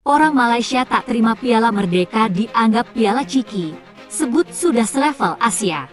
Orang Malaysia tak terima Piala Merdeka dianggap Piala Ciki, sebut sudah selevel Asia.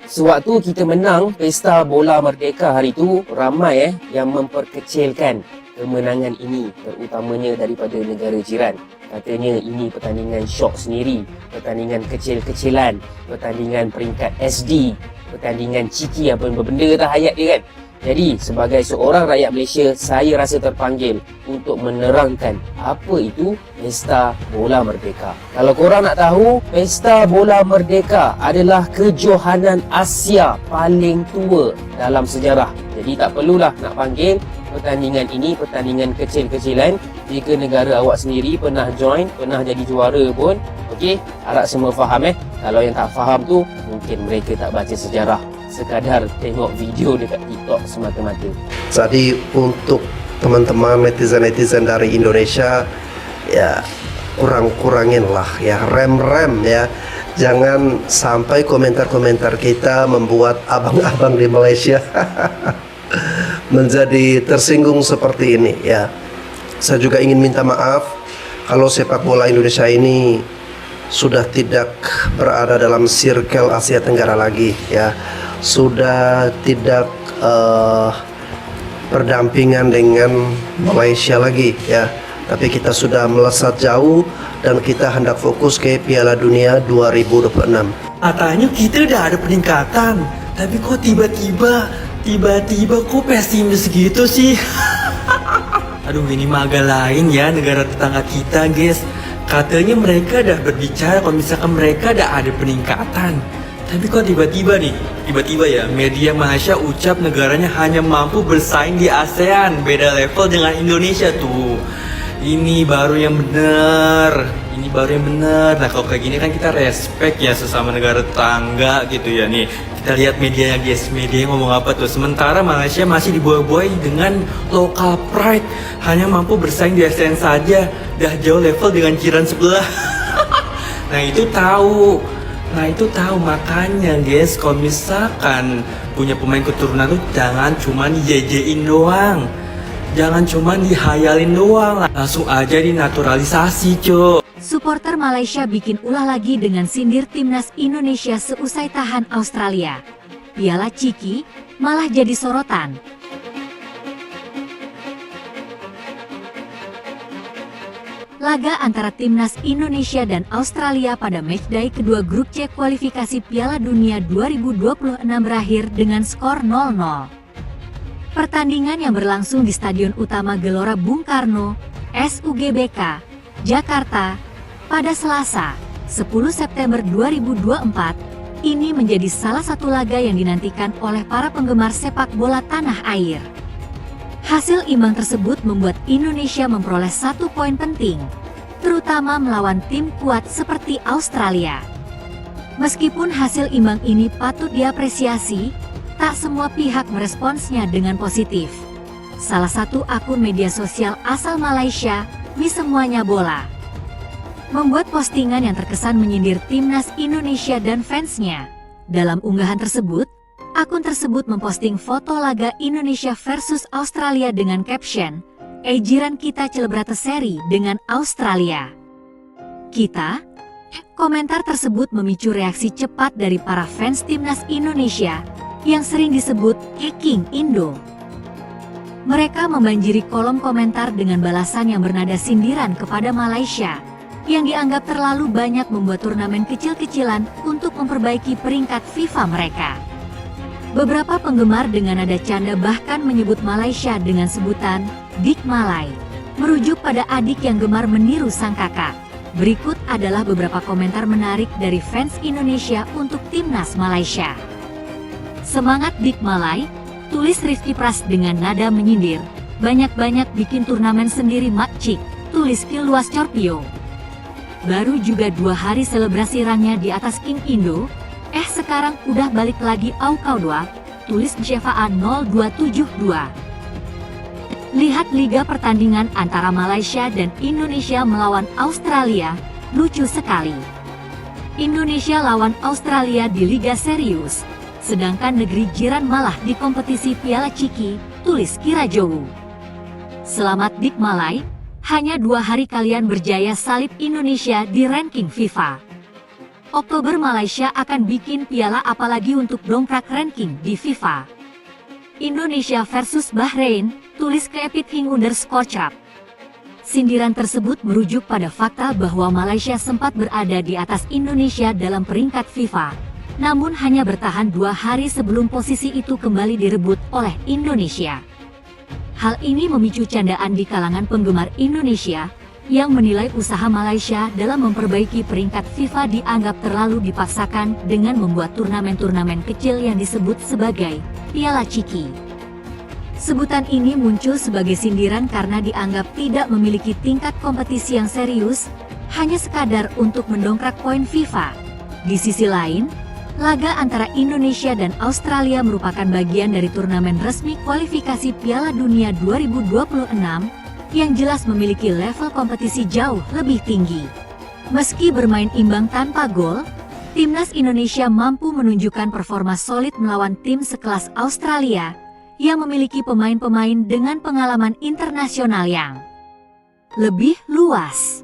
Sewaktu kita menang Pesta Bola Merdeka hari itu, ramai yang memperkecilkan kemenangan ini, terutamanya daripada negara jiran. Katanya ini pertandingan syok sendiri, pertandingan kecil-kecilan, pertandingan peringkat SD, pertandingan ciki, apa benda tak hayat dia kan. Jadi sebagai seorang rakyat Malaysia, saya rasa terpanggil untuk menerangkan apa itu Pesta Bola Merdeka. Kalau korang nak tahu, Pesta Bola Merdeka adalah kejohanan Asia paling tua dalam sejarah. Jadi tak perlulah nak panggil pertandingan ini pertandingan kecil-kecilan. Jika negara awak sendiri pernah join, pernah jadi juara pun, okey, harap semua faham Kalau yang tak faham tu, mungkin mereka tak baca sejarah, sekadar tengok video dekat TikTok semata-mata. Jadi untuk teman-teman netizen-netizen dari Indonesia, ya kurang-kurangin lah ya rem-rem ya. Jangan sampai komentar-komentar kita membuat abang-abang di Malaysia menjadi tersinggung seperti ini ya. Saya juga ingin minta maaf kalau sepak bola Indonesia ini sudah tidak berada dalam circle Asia Tenggara lagi ya. Sudah tidak berdampingan dengan Malaysia lagi ya. Tapi kita sudah melesat jauh dan kita hendak fokus ke Piala Dunia 2026. Katanya kita dah ada peningkatan, tapi kok tiba-tiba kok pesimis gitu sih? Aduh, ini mah agak lain ya negara tetangga kita, guys. Katanya mereka dah berbicara kalau misalkan mereka dah ada peningkatan. Tapi kok tiba-tiba ya media Malaysia ucap negaranya hanya mampu bersaing di ASEAN, beda level dengan Indonesia tuh. Ini baru yang benar. Nah kalau kayak gini kan kita respect ya sesama negara tetangga gitu ya nih. Kita lihat medianya guys, media ngomong apa tuh. Sementara Malaysia masih dibuai-buai dengan local pride, hanya mampu bersaing di ASEAN saja, dah jauh level dengan jiran sebelah. Nah itu tahu makanya guys, kalau misalkan punya pemain keturunan tuh jangan cuma dijejein doang. Jangan cuma dihayalin doang, langsung aja dinaturalisasi, Cok. Supporter Malaysia bikin ulah lagi dengan sindir timnas Indonesia seusai tahan Australia. Piala Ciki malah jadi sorotan. Laga antara timnas Indonesia dan Australia pada matchday kedua grup C kualifikasi Piala Dunia 2026 berakhir dengan skor 0-0. Pertandingan yang berlangsung di Stadion Utama Gelora Bung Karno, SUGBK, Jakarta, pada Selasa, 10 September 2024, ini menjadi salah satu laga yang dinantikan oleh para penggemar sepak bola tanah air. Hasil imbang tersebut membuat Indonesia memperoleh 1 poin penting, terutama melawan tim kuat seperti Australia. Meskipun hasil imbang ini patut diapresiasi, tak semua pihak meresponsnya dengan positif. Salah satu akun media sosial asal Malaysia, Mi Semuanya Bola, membuat postingan yang terkesan menyindir timnas Indonesia dan fansnya. Dalam unggahan tersebut, akun tersebut memposting foto laga Indonesia versus Australia dengan caption, jiran kita celebrate seri dengan Australia. Komentar tersebut memicu reaksi cepat dari para fans timnas Indonesia yang sering disebut King Indo. Mereka membanjiri kolom komentar dengan balasan yang bernada sindiran kepada Malaysia, yang dianggap terlalu banyak membuat turnamen kecil-kecilan untuk memperbaiki peringkat FIFA mereka. Beberapa penggemar dengan nada canda bahkan menyebut Malaysia dengan sebutan Dik Malay, merujuk pada adik yang gemar meniru sang kakak. Berikut adalah beberapa komentar menarik dari fans Indonesia untuk timnas Malaysia. Semangat Dik Malay, tulis Rifki Pras dengan nada menyindir. Banyak-banyak bikin turnamen sendiri makcik, tulis Kiluas Corpio. Baru juga 2 hari selebrasi rangnya di atas King Indo, sekarang udah balik lagi kau doa, tulis Syafaan 0272. Lihat liga pertandingan antara Malaysia dan Indonesia melawan Australia, lucu sekali. Indonesia lawan Australia di Liga Serius. sedangkan negeri jiran malah di kompetisi Piala Ciki, tulis Kirajowu. Selamat Dik Malai, hanya 2 hari kalian berjaya salib Indonesia di ranking FIFA. Oktober Malaysia akan bikin piala apalagi untuk dongkrak ranking di FIFA. Indonesia versus Bahrain, tulis @Epithing_Scorchap. Sindiran tersebut merujuk pada fakta bahwa Malaysia sempat berada di atas Indonesia dalam peringkat FIFA, namun hanya bertahan 2 hari sebelum posisi itu kembali direbut oleh Indonesia. Hal ini memicu candaan di kalangan penggemar Indonesia, yang menilai usaha Malaysia dalam memperbaiki peringkat FIFA dianggap terlalu dipaksakan dengan membuat turnamen-turnamen kecil yang disebut sebagai Piala Ciki. Sebutan ini muncul sebagai sindiran karena dianggap tidak memiliki tingkat kompetisi yang serius, hanya sekadar untuk mendongkrak poin FIFA. Di sisi lain, laga antara Indonesia dan Australia merupakan bagian dari turnamen resmi kualifikasi Piala Dunia 2026, yang jelas memiliki level kompetisi jauh lebih tinggi. Meski bermain imbang tanpa gol, timnas Indonesia mampu menunjukkan performa solid melawan tim sekelas Australia yang memiliki pemain-pemain dengan pengalaman internasional yang lebih luas.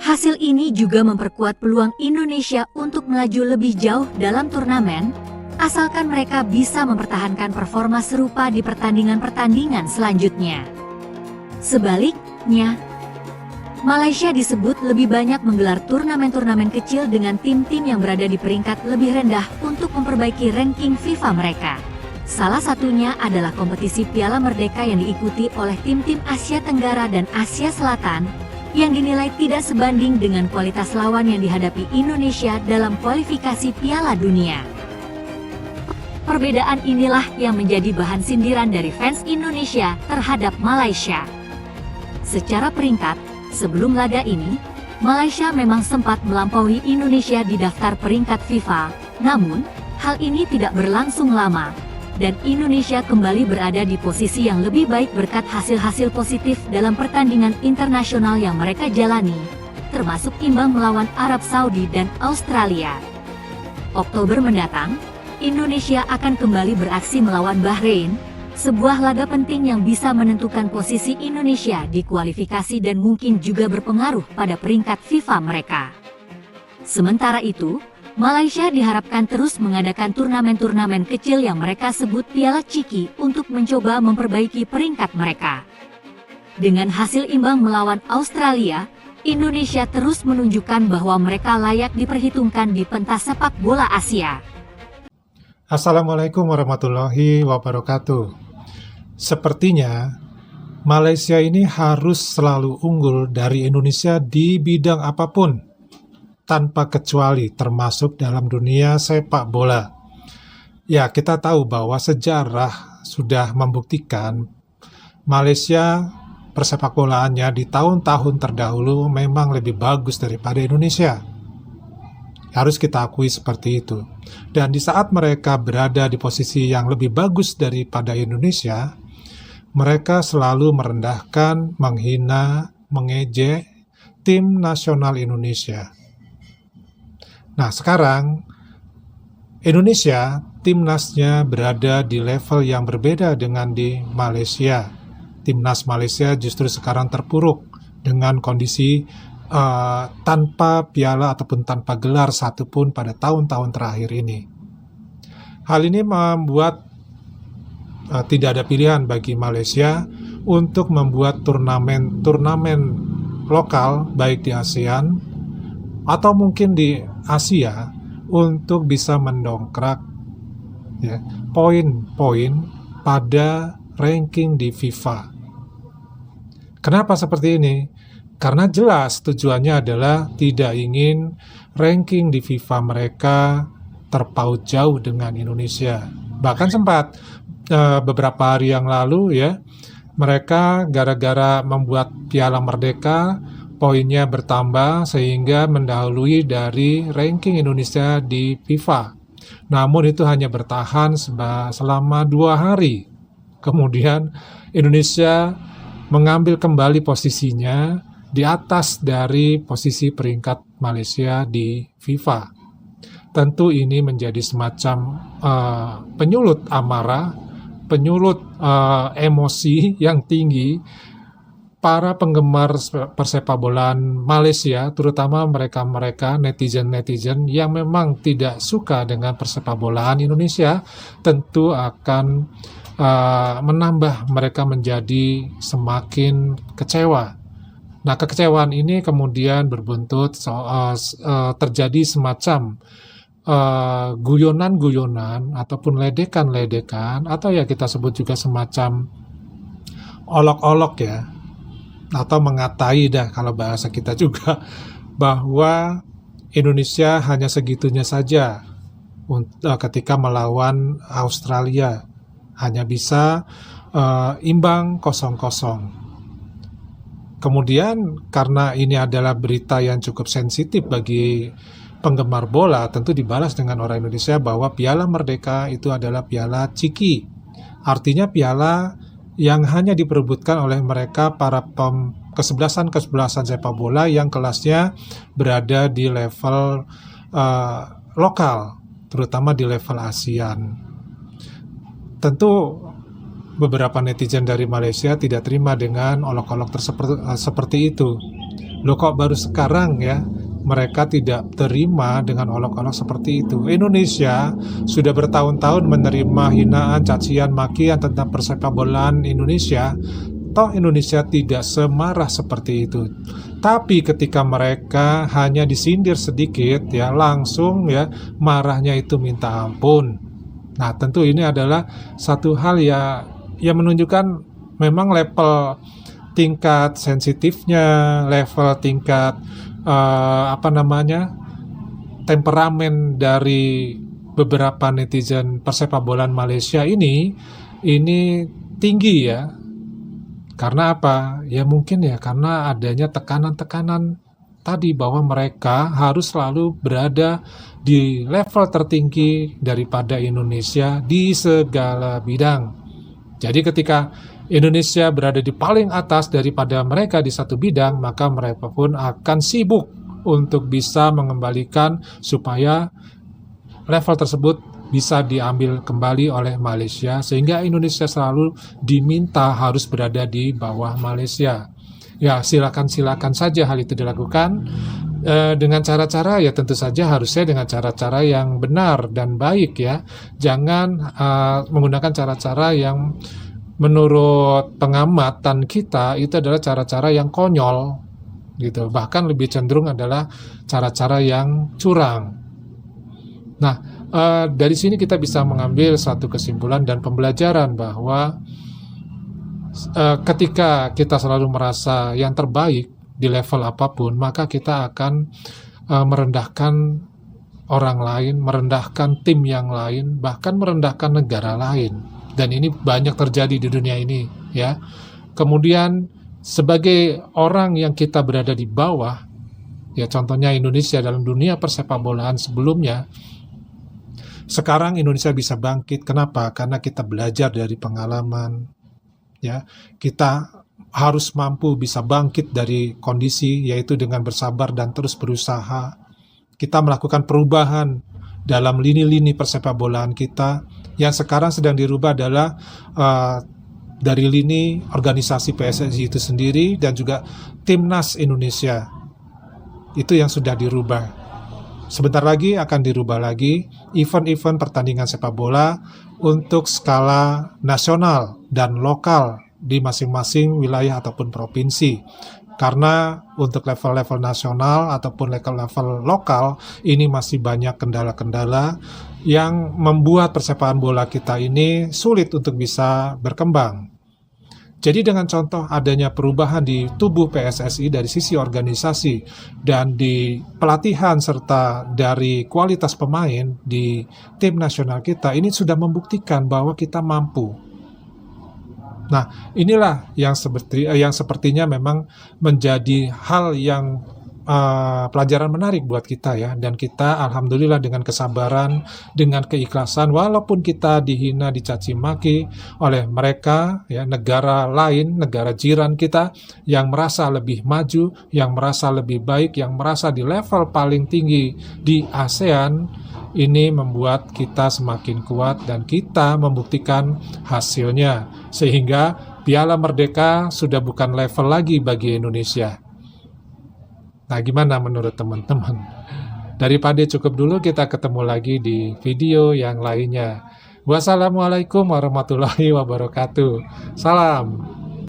Hasil ini juga memperkuat peluang Indonesia untuk melaju lebih jauh dalam turnamen, asalkan mereka bisa mempertahankan performa serupa di pertandingan-pertandingan selanjutnya. Sebaliknya, Malaysia disebut lebih banyak menggelar turnamen-turnamen kecil dengan tim-tim yang berada di peringkat lebih rendah untuk memperbaiki ranking FIFA mereka. Salah satunya adalah kompetisi Piala Merdeka yang diikuti oleh tim-tim Asia Tenggara dan Asia Selatan, yang dinilai tidak sebanding dengan kualitas lawan yang dihadapi Indonesia dalam kualifikasi Piala Dunia. Perbedaan inilah yang menjadi bahan sindiran dari fans Indonesia terhadap Malaysia. Secara peringkat, sebelum laga ini, Malaysia memang sempat melampaui Indonesia di daftar peringkat FIFA, namun hal ini tidak berlangsung lama, dan Indonesia kembali berada di posisi yang lebih baik berkat hasil-hasil positif dalam pertandingan internasional yang mereka jalani, termasuk imbang melawan Arab Saudi dan Australia. Oktober mendatang, Indonesia akan kembali beraksi melawan Bahrain, sebuah laga penting yang bisa menentukan posisi Indonesia di kualifikasi dan mungkin juga berpengaruh pada peringkat FIFA mereka. Sementara itu, Malaysia diharapkan terus mengadakan turnamen-turnamen kecil yang mereka sebut Piala Ciki untuk mencoba memperbaiki peringkat mereka. Dengan hasil imbang melawan Australia, Indonesia terus menunjukkan bahwa mereka layak diperhitungkan di pentas sepak bola Asia. Assalamualaikum warahmatullahi wabarakatuh. Sepertinya Malaysia ini harus selalu unggul dari Indonesia di bidang apapun, tanpa kecuali termasuk dalam dunia sepak bola. Ya, kita tahu bahwa sejarah sudah membuktikan Malaysia persepak bolaannya di tahun-tahun terdahulu memang lebih bagus daripada Indonesia. Harus kita akui seperti itu. Dan di saat mereka berada di posisi yang lebih bagus daripada Indonesia, mereka selalu merendahkan, menghina, mengejek tim nasional Indonesia. Nah, sekarang Indonesia, timnasnya berada di level yang berbeda dengan di Malaysia. Timnas Malaysia justru sekarang terpuruk dengan kondisi tanpa piala ataupun tanpa gelar satupun pada tahun-tahun terakhir ini. Hal ini membuat tidak ada pilihan bagi Malaysia untuk membuat turnamen lokal baik di ASEAN atau mungkin di Asia untuk bisa mendongkrak ya, poin-poin pada ranking di FIFA. Kenapa seperti ini? Karena jelas tujuannya adalah tidak ingin ranking di FIFA mereka terpaut jauh dengan Indonesia. Bahkan sempat beberapa hari yang lalu ya, mereka gara-gara membuat Piala Merdeka poinnya bertambah sehingga mendahului dari ranking Indonesia di FIFA. Namun itu hanya bertahan selama 2 hari. Kemudian Indonesia mengambil kembali posisinya di atas dari posisi peringkat Malaysia di FIFA. tentu ini menjadi semacam penyulut amarah, penyulut emosi yang tinggi para penggemar persepakbolaan Malaysia, terutama mereka-mereka netizen-netizen yang memang tidak suka dengan persepakbolaan Indonesia, tentu akan menambah mereka menjadi semakin kecewa. Nah, kekecewaan ini kemudian berbuntut terjadi semacam guyonan-guyonan ataupun ledekan-ledekan, atau ya kita sebut juga semacam olok-olok ya, atau mengatai dah kalau bahasa kita juga, bahwa Indonesia hanya segitunya saja ketika melawan Australia, hanya bisa imbang 0-0. Kemudian karena ini adalah berita yang cukup sensitif bagi penggemar bola, tentu dibalas dengan orang Indonesia bahwa Piala Merdeka itu adalah piala ciki. Artinya piala yang hanya diperebutkan oleh mereka para kesebelasan sepak bola yang kelasnya berada di level lokal, terutama di level ASEAN. Tentu beberapa netizen dari Malaysia tidak terima dengan olok-olok seperti itu. Loh, kok baru sekarang ya mereka tidak terima dengan olok-olok seperti itu? Indonesia sudah bertahun-tahun menerima hinaan, cacian, makian tentang persepakbolaan Indonesia. Toh Indonesia tidak semarah seperti itu. Tapi ketika mereka hanya disindir sedikit ya, langsung ya marahnya itu minta ampun. Nah, tentu ini adalah satu hal ya yang menunjukkan memang level tingkat sensitifnya, level tingkat temperamen dari beberapa netizen persepakbolaan Malaysia ini tinggi ya. Karena apa? Ya mungkin ya karena adanya tekanan-tekanan tadi bahwa mereka harus selalu berada di level tertinggi daripada Indonesia di segala bidang. Jadi ketika Indonesia berada di paling atas daripada mereka di satu bidang, maka mereka pun akan sibuk untuk bisa mengembalikan supaya level tersebut bisa diambil kembali oleh Malaysia, sehingga Indonesia selalu diminta harus berada di bawah Malaysia. Ya, silakan saja hal itu dilakukan dengan cara-cara ya tentu saja harusnya dengan cara-cara yang benar dan baik ya. Jangan menggunakan cara-cara yang menurut pengamatan kita itu adalah cara-cara yang konyol gitu. Bahkan lebih cenderung adalah cara-cara yang curang. Nah, dari sini kita bisa mengambil satu kesimpulan dan pembelajaran bahwa ketika kita selalu merasa yang terbaik di level apapun, maka kita akan merendahkan orang lain, merendahkan tim yang lain, bahkan merendahkan negara lain. Dan ini banyak terjadi di dunia ini, ya. Kemudian sebagai orang yang kita berada di bawah, ya contohnya Indonesia dalam dunia persepakbolaan sebelumnya, sekarang Indonesia bisa bangkit. Kenapa? Karena kita belajar dari pengalaman. Ya, kita harus mampu bisa bangkit dari kondisi, yaitu dengan bersabar dan terus berusaha. Kita melakukan perubahan dalam lini-lini persepakbolaan kita. Yang sekarang sedang dirubah adalah dari lini organisasi PSSI itu sendiri dan juga Timnas Indonesia. Itu yang sudah dirubah. Sebentar lagi akan dirubah lagi event-event pertandingan sepak bola untuk skala nasional dan lokal di masing-masing wilayah ataupun provinsi. Karena untuk level-level nasional ataupun level-level lokal ini masih banyak kendala-kendala yang membuat persepak bola kita ini sulit untuk bisa berkembang. Jadi dengan contoh adanya perubahan di tubuh PSSI dari sisi organisasi dan di pelatihan serta dari kualitas pemain di tim nasional kita, ini sudah membuktikan bahwa kita mampu. Nah, inilah yang sepertinya memang menjadi hal yang pelajaran menarik buat kita ya, dan kita alhamdulillah dengan kesabaran, dengan keikhlasan, walaupun kita dihina, dicaci maki oleh mereka ya, negara lain, negara jiran kita yang merasa lebih maju, yang merasa lebih baik, yang merasa di level paling tinggi di ASEAN, ini membuat kita semakin kuat dan kita membuktikan hasilnya, sehingga Piala Merdeka sudah bukan level lagi bagi Indonesia. Nah, gimana menurut teman-teman? Daripada cukup dulu, kita ketemu lagi di video yang lainnya. Wassalamualaikum warahmatullahi wabarakatuh. Salam.